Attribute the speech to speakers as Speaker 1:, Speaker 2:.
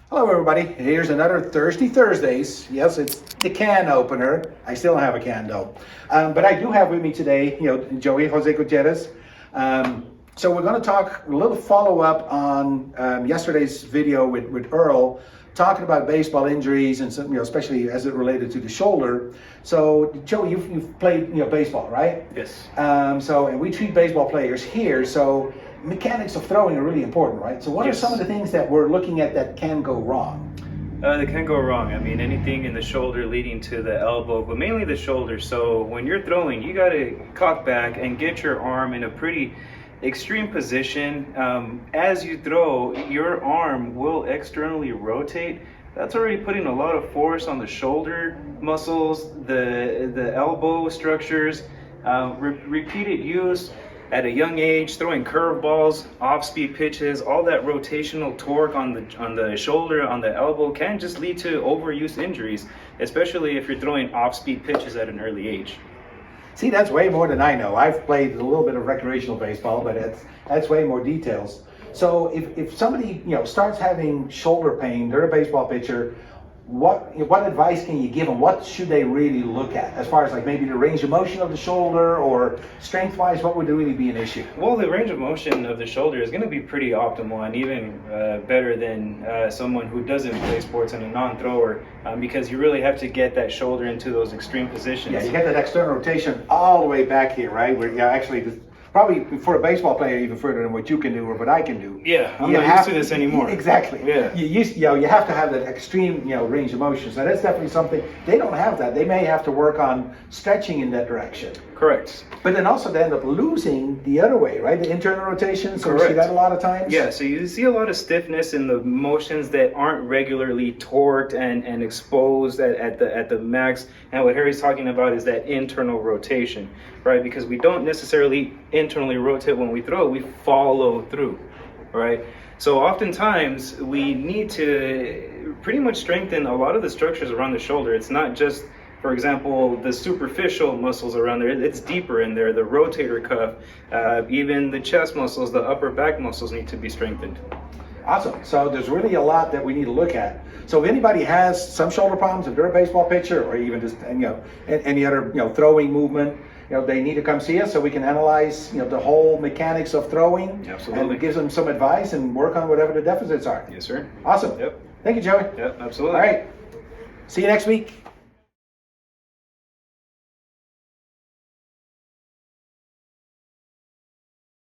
Speaker 1: Hello everybody, here's another Thirsty Thursdays. Yes, it's the can opener. I still don't have a can though. But I do have with me today, Joey, Jose Gutierrez. So we're going to talk a little follow-up on yesterday's video with Earl, talking about baseball injuries and some, especially as it related to the shoulder. So Joey, you've played baseball, right?
Speaker 2: Yes.
Speaker 1: And we treat baseball players here, so mechanics of throwing are really important, right? So what are some of the things that we're looking at that can go wrong?
Speaker 2: They can go wrong. I mean, anything in the shoulder leading to the elbow, but mainly the shoulder. So when you're throwing, you got to cock back and get your arm in a pretty extreme position. As you throw, your arm will externally rotate. That's already putting a lot of force on the shoulder muscles, the elbow structures. Repeated use at a young age, throwing curveballs, off-speed pitches, all that rotational torque on the shoulder, on the elbow can just lead to overuse injuries, especially if you're throwing off-speed pitches at an early age.
Speaker 1: See, that's way more than I know. I've played a little bit of recreational baseball, but that's way more details. So if somebody starts having shoulder pain, they're a baseball pitcher, what advice can you give them? What should they really look at as far as like maybe the range of motion of the shoulder, or strength-wise, what would really be an issue?
Speaker 2: Well, the range of motion of the shoulder is going to be pretty optimal and even better than someone who doesn't play sports and a non-thrower, because you really have to get that shoulder into those extreme positions.
Speaker 1: Yeah, you get that external rotation all the way back here, right? Where actually probably for a baseball player even further than what you can do or what I can do.
Speaker 2: Yeah, I'm not used to this anymore.
Speaker 1: Exactly.
Speaker 2: Yeah.
Speaker 1: You have to have that extreme range of motion. So that's definitely something. They don't have that. They may have to work on stretching in that direction.
Speaker 2: Correct.
Speaker 1: But then also they end up losing the other way, right? The internal rotation. So
Speaker 2: Correct.
Speaker 1: We see that a lot of times.
Speaker 2: Yeah, so you see a lot of stiffness in the motions that aren't regularly torqued and exposed at the max. And what Harry's talking about is that internal rotation, right? Because we don't necessarily internally rotate when we throw, we follow through, right? So oftentimes we need to pretty much strengthen a lot of the structures around the shoulder. It's not just, for example, the superficial muscles around there, it's deeper in there, the rotator cuff, even the chest muscles, the upper back muscles need to be strengthened.
Speaker 1: Awesome. So there's really a lot that we need to look at. So if anybody has some shoulder problems, if they're a baseball pitcher or even just any other throwing movement, they need to come see us so we can analyze the whole mechanics of throwing.
Speaker 2: Absolutely.
Speaker 1: And give them some advice and work on whatever the deficits are.
Speaker 2: Yes, sir.
Speaker 1: Awesome.
Speaker 2: Yep.
Speaker 1: Thank you, Joey.
Speaker 2: Yep, absolutely.
Speaker 1: All right. See you next week.